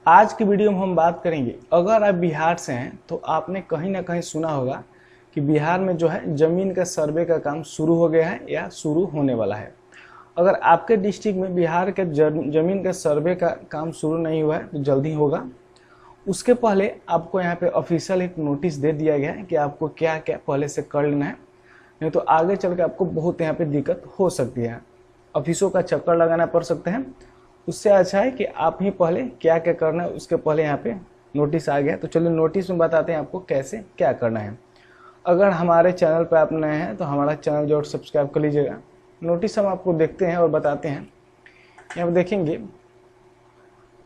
आज की वीडियो में हम बात करेंगे, अगर आप बिहार से हैं तो आपने कहीं ना कहीं सुना होगा कि बिहार में जो है ज़मीन का सर्वे का काम शुरू हो गया है या शुरू होने वाला है। अगर आपके डिस्ट्रिक्ट में बिहार के ज़मीन का सर्वे का काम शुरू नहीं हुआ है तो जल्दी होगा। उसके पहले आपको यहाँ पे ऑफिशियल एक नोटिस दे दिया गया है कि आपको क्या क्या पहले से कर लेना है, नहीं तो आगे चल के आपको बहुत यहाँ पे दिक्कत हो सकती है, ऑफिसों का चक्कर लगाना पड़ सकते हैं। उससे अच्छा है कि आप ही पहले क्या क्या करना है उसके पहले यहाँ पे नोटिस आ गया। तो चलिए नोटिस में बताते हैं आपको कैसे क्या करना है। अगर हमारे चैनल पर आप नए हैं तो हमारा चैनल जरूर सब्सक्राइब कर लीजिएगा। नोटिस हम आपको देखते हैं और बताते हैं। यहाँ पर देखेंगे,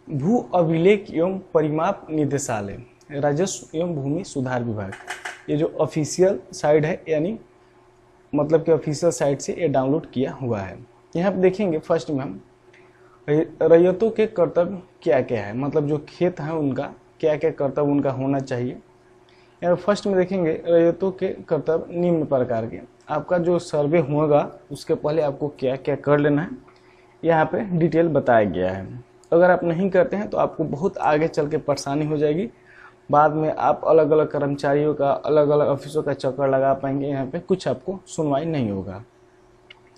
भू अभिलेख एवं परिमाप निदेशालय, राजस्व एवं भूमि सुधार विभाग, ये जो ऑफिशियल साइट है, यानी मतलब कि ऑफिशियल साइट से ये डाउनलोड किया हुआ है। यहाँ पे देखेंगे फर्स्ट में हम रैयतों के कर्तव्य क्या क्या है, मतलब जो खेत हैं उनका क्या क्या कर्तव्य उनका होना चाहिए। यहाँ फर्स्ट में देखेंगे रैयतों के कर्तव्य निम्न प्रकार के। आपका जो सर्वे होगा उसके पहले आपको क्या क्या कर लेना है यहाँ पे डिटेल बताया गया है। अगर आप नहीं करते हैं तो आपको बहुत आगे चल के परेशानी हो जाएगी। बाद में आप अलग अलग कर्मचारियों का अलग अलग ऑफिसों का चक्कर लगा पाएंगे, यहाँ पे कुछ आपको सुनवाई नहीं होगा।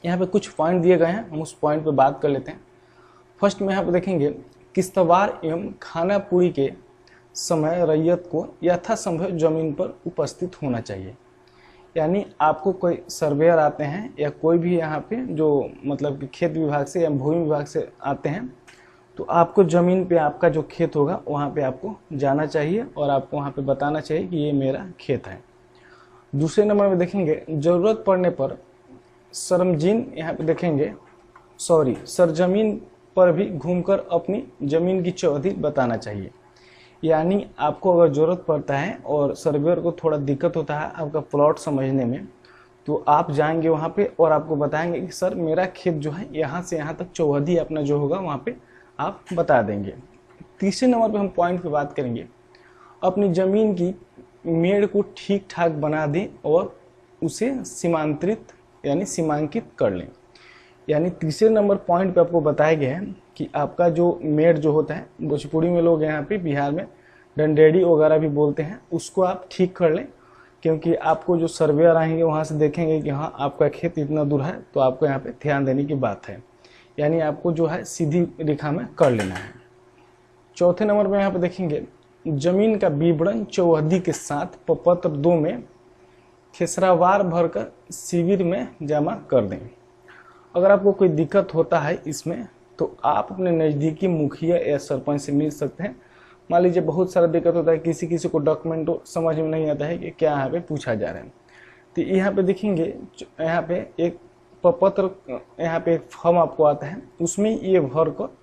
यहाँ पे कुछ पॉइंट दिए गए हैं, हम उस पॉइंट पे बात कर लेते हैं। फर्स्ट में यहाँ पे देखेंगे, किश्तवार एवं खानापुरी के समय रैयत को यथासंभव जमीन पर उपस्थित होना चाहिए। यानी आपको कोई सर्वेयर आते हैं या कोई भी यहाँ पे जो मतलब कि खेत विभाग से या भूमि विभाग से आते हैं, तो आपको ज़मीन पे आपका जो खेत होगा वहाँ पे आपको जाना चाहिए और आपको वहाँ पे बताना चाहिए कि ये मेरा खेत है। दूसरे नंबर में देखेंगे, ज़रूरत पड़ने पर सरजमीन, यहाँ पे देखेंगे सरजमीन पर भी घूमकर अपनी ज़मीन की चौहदी बताना चाहिए। यानी आपको अगर ज़रूरत पड़ता है और सर्वेयर को थोड़ा दिक्कत होता है आपका प्लॉट समझने में, तो आप जाएंगे वहाँ पे और आपको बताएंगे कि सर मेरा खेत जो है यहाँ से यहाँ तक चौहदी अपना जो होगा वहाँ पे आप बता देंगे। तीसरे नंबर पे हम पॉइंट पे बात करेंगे, अपनी ज़मीन की मेड़ को ठीक ठाक बना दें और उसे सीमांतरित यानी सीमांकित कर लें। यानी तीसरे नंबर पॉइंट पे आपको बताया गया है कि आपका जो मेड़ जो होता है, भोजपुरी में लोग यहाँ पे बिहार में डंडेड़ी वगैरह भी बोलते हैं, उसको आप ठीक कर लें। क्योंकि आपको जो सर्वेयर आएंगे वहाँ से देखेंगे कि हाँ आपका खेत इतना दूर है, तो आपको यहाँ पे ध्यान देने की बात है। यानी आपको जो है सीधी रेखा में कर लेना है। चौथे नंबर में यहाँ पे देखेंगे, जमीन का विवरण चौहदी के साथ प्रपत्र 2 में खेसरावार भरकर शिविर में जमा कर दें। अगर आपको कोई दिक्कत होता है इसमें तो आप अपने नज़दीकी मुखिया या सरपंच से मिल सकते हैं। मान लीजिए बहुत सारा दिक्कत होता है, किसी किसी को डॉक्यूमेंट समझ में नहीं आता है कि क्या यहाँ पे पूछा जा रहा है, तो यहाँ पे देखेंगे, यहाँ पे एक प्रपत्र, यहाँ पे एक फॉर्म आपको आता है, उसमें ये भर कर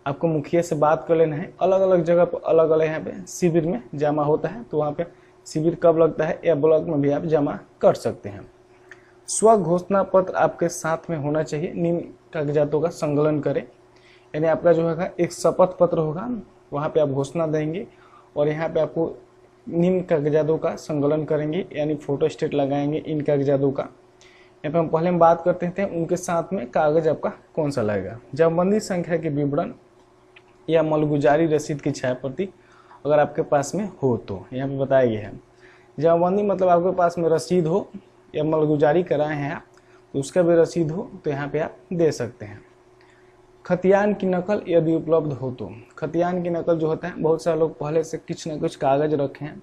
आपको मुखिया से बात कर लेना है। अलग अलग जगह पर अलग अलग यहाँ पे शिविर में जमा होता है, तो वहाँ पे शिविर कब लगता है या ब्लॉक में भी आप जमा कर सकते हैं। स्व घोषणा पत्र आपके साथ में होना चाहिए, निम्न कागजातों का संकलन करें। यानी आपका जो है एक शपथ पत्र होगा, वहाँ पे आप घोषणा देंगे और यहाँ पे आपको निम्न कागजातों का संकलन करेंगे, यानी फोटो स्टेट लगाएंगे इन कागजातों का। यहाँ पे हम पहले हम बात करते थे उनके साथ में कागज आपका कौन सा लगेगा। जमाबंदी संख्या के विवरण या मलगुजारी रसीद की छायाप्रति अगर आपके पास में हो तो यहाँ पे बताया गया है। जमाबंदी मतलब आपके पास में रसीद हो या मलगुजारी कराए हैं आप, तो उसका भी रसीद हो तो यहाँ पे आप दे सकते हैं। खतियान की नकल यदि उपलब्ध हो तो, खतियान की नकल जो होता है, बहुत सारे लोग पहले से कुछ न कुछ कागज रखे हैं,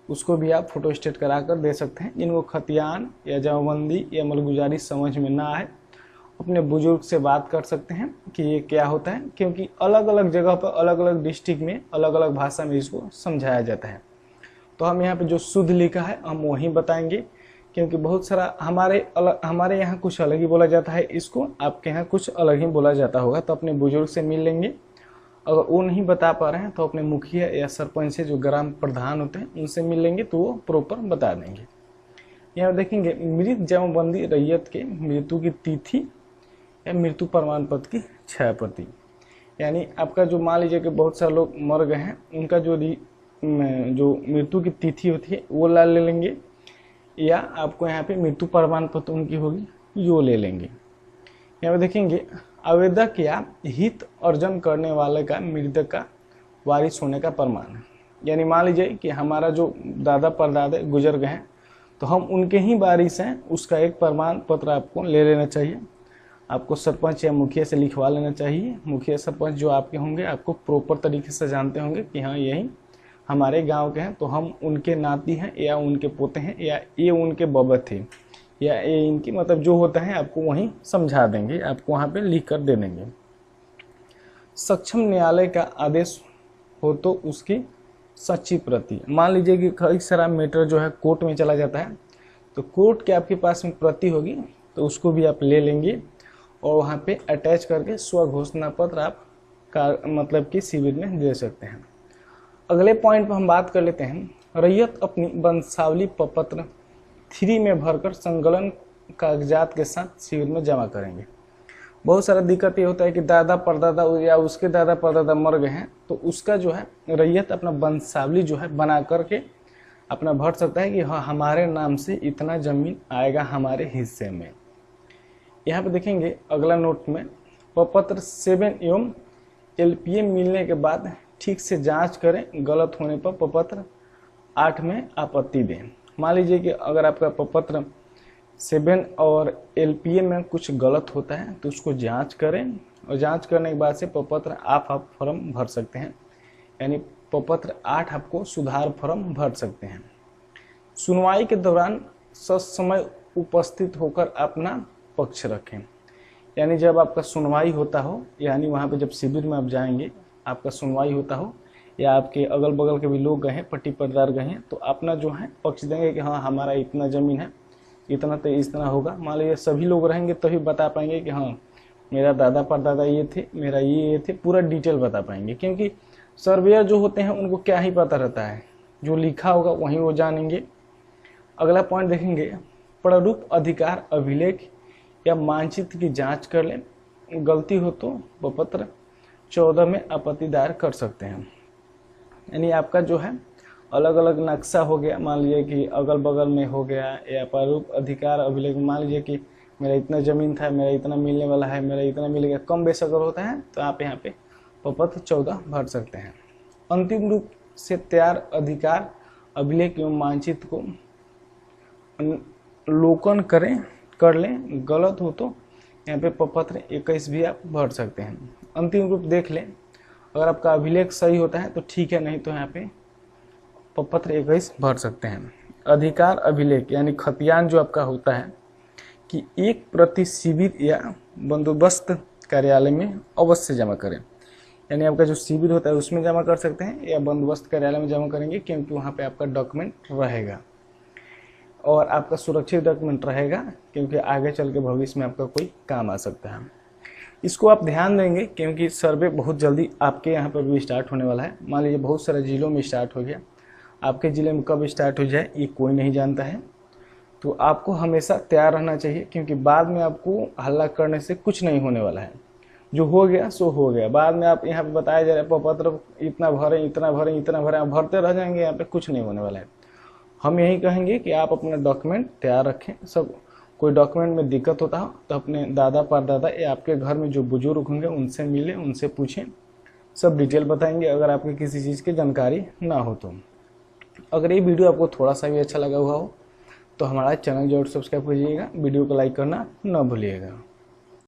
उसको भी आप फोटो स्टेट करा कर दे सकते हैं। जिनको खतियान या जमाबंदी या मलगुजारी समझ में ना आए, अपने बुजुर्ग से बात कर सकते हैं कि ये क्या होता है, क्योंकि अलग अलग जगह पर अलग अलग डिस्ट्रिक्ट में अलग अलग भाषा में इसको समझाया जाता है। तो हम यहाँ पे जो शुद्ध लिखा है हम वही बताएंगे, क्योंकि बहुत सारा हमारे यहाँ कुछ अलग ही बोला जाता है, इसको आपके यहाँ कुछ अलग ही बोला जाता होगा। तो अपने बुजुर्ग से मिल लेंगे, अगर वो नहीं बता पा रहे हैं तो अपने मुखिया या सरपंच से, जो ग्राम प्रधान होते हैं, उनसे मिल लेंगे तो वो प्रॉपर बता देंगे। यहाँ देखेंगे, मृत जमाबंदी रैयत के मृत्यु की तिथि या मृत्यु प्रमाण पत्र की छायाप्रति। यानी आपका जो मान लीजिए कि बहुत सारे लोग मर गए हैं, उनका जो मृत्यु की तिथि होती है वो ला ले लेंगे, या आपको यहाँ पे मृत्यु प्रमाण पत्र उनकी होगी यो ले लेंगे। यहाँ पे देखेंगे, आवेदक या हित अर्जन करने वाले का मृतक का वारिस होने का प्रमाण है। यानी मान लीजिए कि हमारा जो दादा परदादा गुजर गए हैं तो हम उनके ही वारिस हैं, उसका एक प्रमाण पत्र आपको ले लेना चाहिए। आपको सरपंच या मुखिया से लिखवा लेना चाहिए। मुखिया सरपंच जो आपके होंगे आपको प्रॉपर तरीके से जानते होंगे कि हाँ यही हमारे गांव के हैं, तो हम उनके नाती हैं या उनके पोते हैं या ये उनके बबा थे या ये इनकी मतलब जो होता है आपको वहीं समझा देंगे, आपको वहाँ पे लिख कर दे देंगे। सक्षम न्यायालय का आदेश हो तो उसकी सच्ची प्रति। मान लीजिए कि कई सारा मैटर जो है कोर्ट में चला जाता है, तो कोर्ट के आपके पास में प्रति होगी तो उसको भी आप ले लेंगे और वहाँ पे अटैच करके स्व घोषणा पत्र आप का मतलब कि शिविर में दे सकते हैं। अगले पॉइंट पर हम बात कर लेते हैं। रैयत अपनी वंशावली प्रपत्र 3 में भरकर संकलन कागजात के साथ शिविर में जमा करेंगे। बहुत सारा दिक्कत ये होता है कि दादा परदादा या उसके दादा परदादा मर गए हैं, तो उसका जो है रैयत अपना वंशावली जो है बना करके अपना भर सकता है कि हाँ हमारे नाम से इतना जमीन आएगा हमारे हिस्से में। यहाँ पे देखेंगे अगला नोट में, प्रपत्र 7 एवं LPA मिलने के बाद ठीक से जांच करें, गलत होने पर प्रपत्र 8 में आपत्ति दें। मान लीजिए कि अगर आपका प्रपत्र 7 और LPA में कुछ गलत होता है तो उसको जांच करें और जांच करने के बाद से प्रपत्र आप फॉर्म भर सकते हैं, यानी प्रपत्र 8 आपको सुधार फॉर्म भर सकते हैं। सुनवाई के दौरान ससमय उपस्थित होकर अपना पक्ष रखें। यानी जब आपका सुनवाई होता हो, यानी वहाँ पे जब शिविर में आप जाएंगे आपका सुनवाई होता हो या आपके अगल बगल के भी लोग गए हैं, पट्टी पटदार गए हैं, तो अपना जो है पक्ष देंगे कि हाँ हमारा इतना ज़मीन है, इतना तो इतना होगा। मान लीजिए सभी लोग रहेंगे तभी बता पाएंगे कि हाँ मेरा दादा परदादा ये थे, मेरा ये थे, पूरा डिटेल बता पाएंगे। क्योंकि सर्वेयर जो होते हैं उनको क्या ही पता रहता है, जो लिखा होगा वहीं वो जानेंगे। अगला पॉइंट देखेंगे, प्रारूप अधिकार अभिलेख या मानचित्र की जांच कर लें, गलती हो तो प्रपत्र 14 में आपत्ति दायर कर सकते हैं। यानी आपका जो है अलग अलग नक्शा हो गया, मान लीजिए कि अगल बगल में हो गया, या प्रारूप अधिकार अभिलेख मान लीजिए कि मेरा इतना ज़मीन था, मेरा इतना मिलने वाला है, मेरा इतना मिलेगा, कम बेश अगर होता है तो आप यहाँ पे प्रपत्र 14 भर सकते हैं। अंतिम रूप से तैयार अधिकार अभिलेख एवं मानचित्र को लोकन कर लें, गलत हो तो यहाँ पे प्रपत्र 21 भी आप भर सकते हैं। अंतिम रूप देख लें, अगर आपका अभिलेख सही होता है तो ठीक है, नहीं तो यहाँ पे प्रपत्र 21 भर सकते हैं। अधिकार अभिलेख यानी खतियान जो आपका होता है कि 1 प्रति शिविर या बंदोबस्त कार्यालय में अवश्य जमा करें। यानी आपका जो शिविर होता है उसमें जमा कर सकते हैं या बंदोबस्त कार्यालय में जमा करेंगे, क्योंकि वहाँ पे आपका डॉक्यूमेंट रहेगा और आपका सुरक्षित डॉक्यूमेंट रहेगा, क्योंकि आगे चल के भविष्य में आपका कोई काम आ सकता है। इसको आप ध्यान देंगे क्योंकि सर्वे बहुत जल्दी आपके यहाँ पर भी स्टार्ट होने वाला है। मान लीजिए बहुत सारे ज़िलों में स्टार्ट हो गया, आपके ज़िले में कब स्टार्ट हो जाए ये कोई नहीं जानता है, तो आपको हमेशा तैयार रहना चाहिए, क्योंकि बाद में आपको हल्ला करने से कुछ नहीं होने वाला है। जो हो गया सो हो गया, बाद में आप यहाँ पे बताया जा रहा है प्रपत्र इतना भरें इतना भरें इतना भरें, आप भरते रह जाएंगे, यहाँ पे कुछ नहीं होने वाला है। हम यही कहेंगे कि आप अपना डॉक्यूमेंट तैयार रखें। सब कोई डॉक्यूमेंट में दिक्कत होता हो तो अपने दादा परदादा या आपके घर में जो बुजुर्ग होंगे उनसे मिलें, उनसे पूछें, सब डिटेल बताएंगे अगर आपको किसी चीज़ की जानकारी ना हो तो। अगर ये वीडियो आपको थोड़ा सा भी अच्छा लगा हुआ हो तो हमारा चैनल जरूर सब्सक्राइब कीजिएगा, वीडियो को लाइक करना ना भूलिएगा।